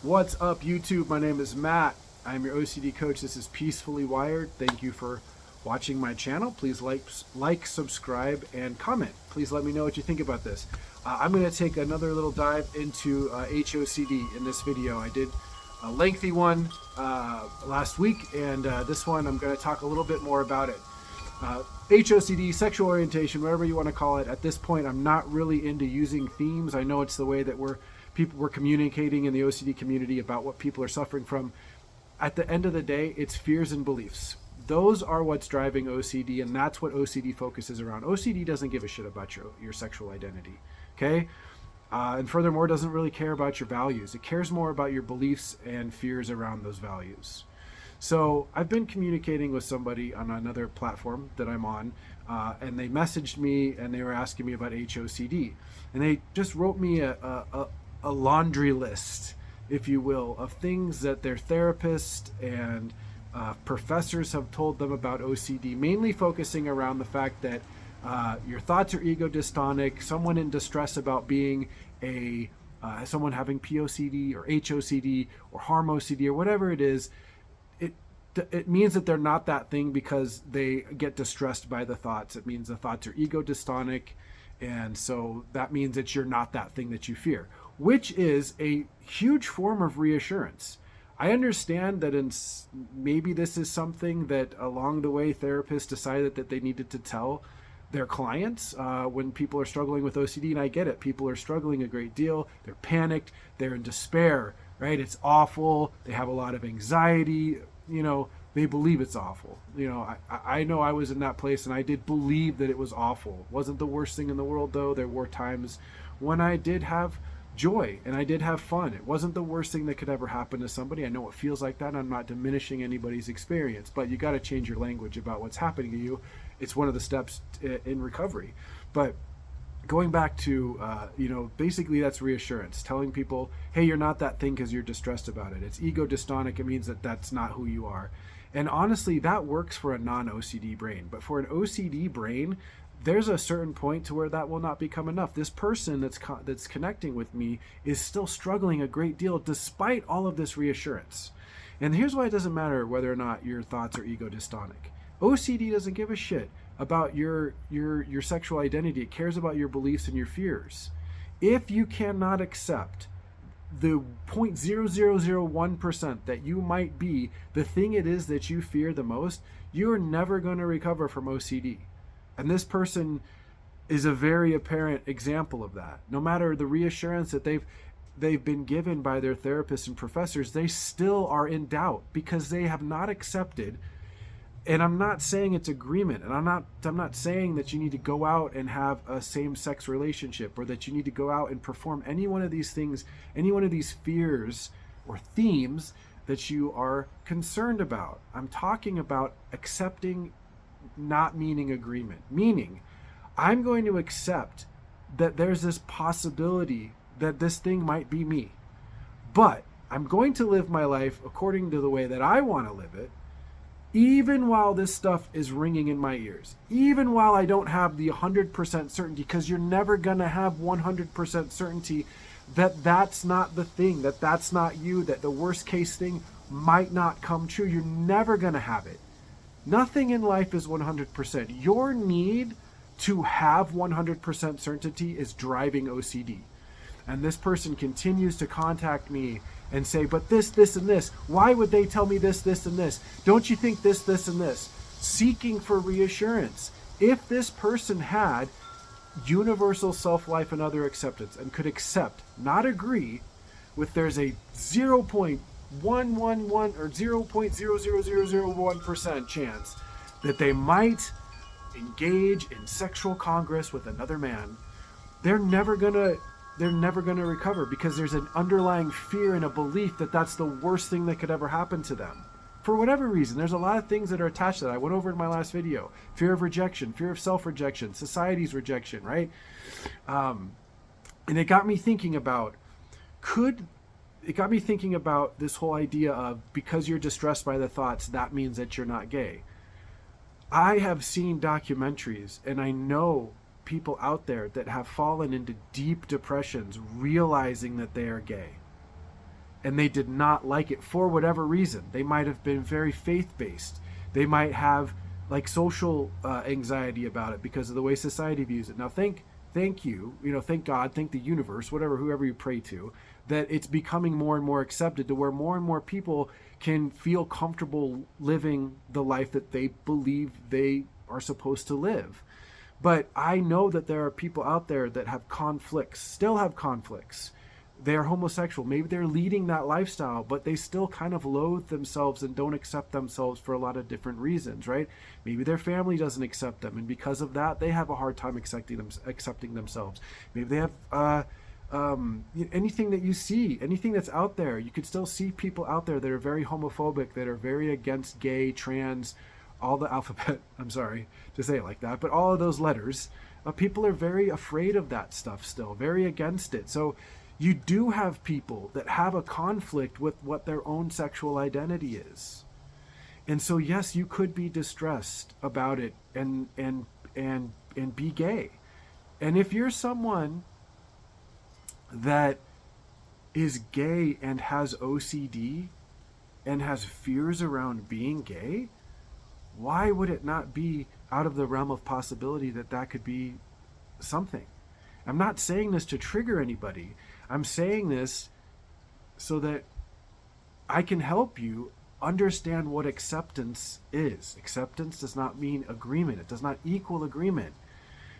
What's up, YouTube? My name is Matt. I'm your OCD coach. This is Peacefully Wired. Thank you for watching my channel. Please like, subscribe, and comment. Please let me know what you think about this. I'm going to take another little dive into HOCD in this video. I did a lengthy one last week, and this one I'm going to talk a little bit more about it. HOCD, sexual orientation, whatever you want to call it. At this point, I'm not really into using themes. I know it's the way that we're communicating in the OCD community about what people are suffering from. At the end of the day, it's fears and beliefs. Those are what's driving OCD, and that's what OCD focuses around. OCD doesn't give a shit about your sexual identity, okay? And furthermore, doesn't really care about your values. It cares more about your beliefs and fears around those values. So I've been communicating with somebody on another platform that I'm on, and they messaged me and they were asking me about HOCD. And they just wrote me a laundry list, if you will, of things that their therapist and professors have told them about OCD, mainly focusing around the fact that your thoughts are ego dystonic, someone in distress about being someone having POCD or HOCD or harm OCD or whatever it is. It means that they're not that thing because they get distressed by the thoughts. It means the thoughts are ego dystonic, and so that means that you're not that thing that you fear, which is a huge form of reassurance. I understand that maybe this is something that along the way therapists decided that they needed to tell their clients when people are struggling with OCD, and I get it. People are struggling a great deal. They're panicked. They're in despair, right? It's awful. They have a lot of anxiety. They believe it's awful. I know I was in that place, and I did believe that it was awful. It wasn't the worst thing in the world, though. There were times when I did have joy and I did have fun. It wasn't the worst thing that could ever happen to somebody. I know it feels like that. I'm not diminishing anybody's experience, but you got to change your language about what's happening to you. It's one of the steps in recovery. But going back to, basically that's reassurance, telling people, hey, you're not that thing because you're distressed about it. It's ego dystonic. It means that that's not who you are. And honestly, that works for a non-OCD brain. But for an OCD brain, there's a certain point to where that will not become enough. This person that's connecting with me is still struggling a great deal despite all of this reassurance. And here's why it doesn't matter whether or not your thoughts are ego dystonic. OCD doesn't give a shit about your sexual identity. It cares about your beliefs and your fears. If you cannot accept the 0.0001% that you might be the thing it is that you fear the most, you're never going to recover from OCD. And this person is a very apparent example of that. No matter the reassurance that they've been given by their therapists and professors, they still are in doubt because they have not accepted. And I'm not saying it's agreement, and I'm not saying that you need to go out and have a same-sex relationship or that you need to go out and perform any one of these things, any one of these fears or themes that you are concerned about. I'm talking about accepting, not meaning agreement. Meaning, I'm going to accept that there's this possibility that this thing might be me, but I'm going to live my life according to the way that I want to live it, even while this stuff is ringing in my ears, even while I don't have the 100% certainty, because you're never going to have 100% certainty that that's not the thing, that that's not you, that the worst case thing might not come true. You're never going to have it. Nothing in life is 100%. Your need to have 100% certainty is driving OCD. And this person continues to contact me and say, but this, and this. Why would they tell me this, and this? Don't you think this, and this? Seeking for reassurance. If this person had universal self-life and other acceptance and could accept, not agree, with there's a 0.111 or 0.00001% chance that they might engage in sexual congress with another man, they're never gonna recover because there's an underlying fear and a belief that that's the worst thing that could ever happen to them. For whatever reason, there's a lot of things that are attached to that. I went over in my last video. Fear of rejection, fear of self-rejection, society's rejection, right? And it got me thinking about this whole idea of because you're distressed by the thoughts, that means that you're not gay. I have seen documentaries, and I know people out there that have fallen into deep depressions realizing that they are gay. and they did not like it for whatever reason. They might have been very faith-based. They might have like social anxiety about it because of the way society views it. Now thank you, thank God, thank the universe, whoever you pray to, that it's becoming more and more accepted to where more and more people can feel comfortable living the life that they believe they are supposed to live. But I know that there are people out there that have conflicts, still have conflicts. They're homosexual. Maybe they're leading that lifestyle, but they still kind of loathe themselves and don't accept themselves for a lot of different reasons, right? Maybe their family doesn't accept them, and because of that, they have a hard time accepting themselves. Maybe they have anything that you see, anything that's out there. You could still see people out there that are very homophobic, that are very against gay, trans, all the alphabet. I'm sorry to say it like that, but all of those letters. People are very afraid of that stuff still, very against it. So you do have people that have a conflict with what their own sexual identity is. And so yes, you could be distressed about it and be gay. And if you're someone that is gay and has OCD and has fears around being gay, why would it not be out of the realm of possibility that that could be something? I'm not saying this to trigger anybody. I'm saying this so that I can help you understand what acceptance is. Acceptance does not mean agreement. It does not equal agreement.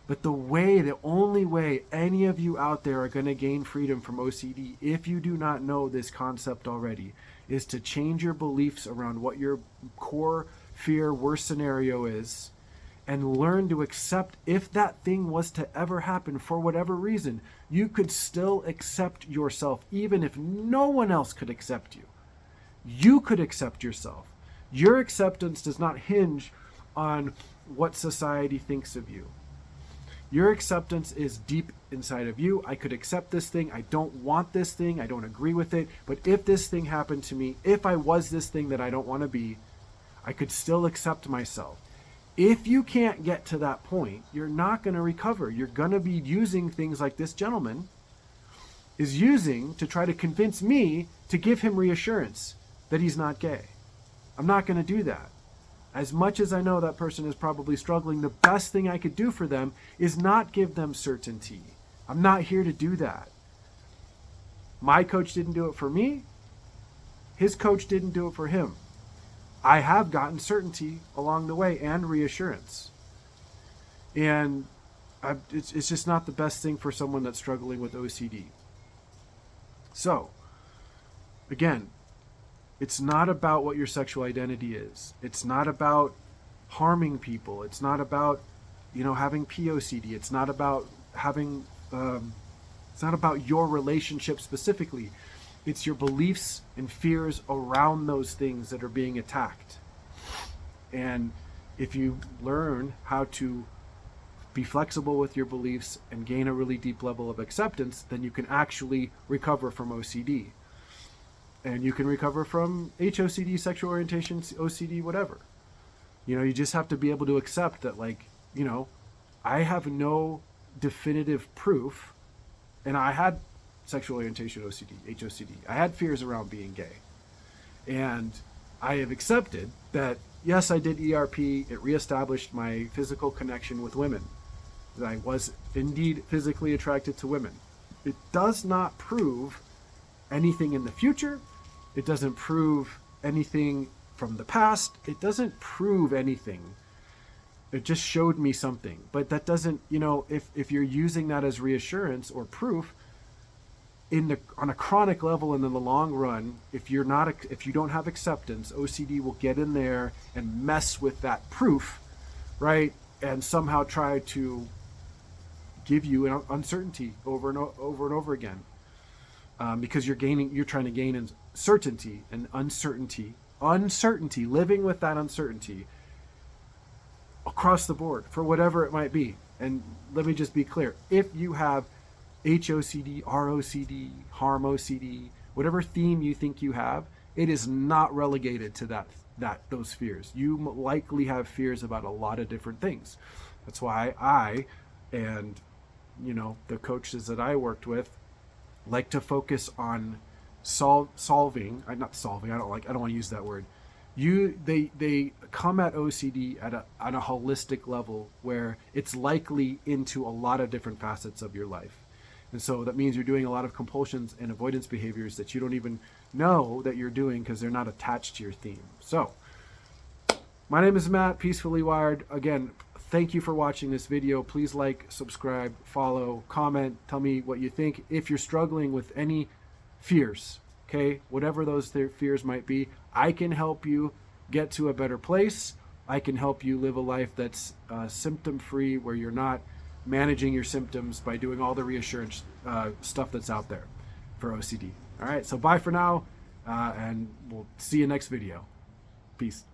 But the only way any of you out there are going to gain freedom from OCD, if you do not know this concept already, is to change your beliefs around what your core fear, worst scenario is, and learn to accept if that thing was to ever happen for whatever reason, you could still accept yourself, even if no one else could accept you. You could accept yourself. Your acceptance does not hinge on what society thinks of you. Your acceptance is deep inside of you. I could accept this thing. I don't want this thing. I don't agree with it. But if this thing happened to me, if I was this thing that I don't want to be, I could still accept myself. If you can't get to that point, you're not going to recover. You're going to be using things like this gentleman is using to try to convince me to give him reassurance that he's not gay. I'm not going to do that. As much as I know that person is probably struggling, the best thing I could do for them is not give them certainty. I'm not here to do that. My coach didn't do it for me. His coach didn't do it for him. I have gotten certainty along the way and reassurance. And it's just not the best thing for someone that's struggling with OCD. So, again, it's not about what your sexual identity is. It's not about harming people. It's not about, having POCD. It's not about having, it's not about your relationship specifically. It's your beliefs and fears around those things that are being attacked. And if you learn how to be flexible with your beliefs and gain a really deep level of acceptance, then you can actually recover from OCD. And you can recover from HOCD, sexual orientation, OCD, whatever. You just have to be able to accept that, I have no definitive proof, and I had sexual orientation OCD, HOCD. I had fears around being gay. And I have accepted that, yes, I did ERP. It reestablished my physical connection with women. That I was indeed physically attracted to women. It does not prove anything in the future. It doesn't prove anything from the past. It doesn't prove anything. It just showed me something. But that doesn't, if you're using that as reassurance or proof, on a chronic level and in the long run, if you don't have acceptance, OCD will get in there and mess with that proof, right? And somehow try to give you an uncertainty over and over again, because you're trying to gain in certainty and uncertainty, living with that uncertainty across the board for whatever it might be. And let me just be clear: if you have HOCD, ROCD, harm OCD, whatever theme you think you have, it is not relegated to those fears. You likely have fears about a lot of different things. That's why I and the coaches that I worked with like to focus on solving. Not solving. I don't want to use that word. They come at OCD on a holistic level where it's likely into a lot of different facets of your life. And so that means you're doing a lot of compulsions and avoidance behaviors that you don't even know that you're doing because they're not attached to your theme. So my name is Matt, Peacefully Wired. Again, thank you for watching this video. Please like, subscribe, follow, comment, tell me what you think. If you're struggling with any fears, okay, whatever those fears might be, I can help you get to a better place. I can help you live a life that's symptom-free, where you're not managing your symptoms by doing all the reassurance stuff that's out there for OCD. All right, so bye for now, and we'll see you next video. Peace.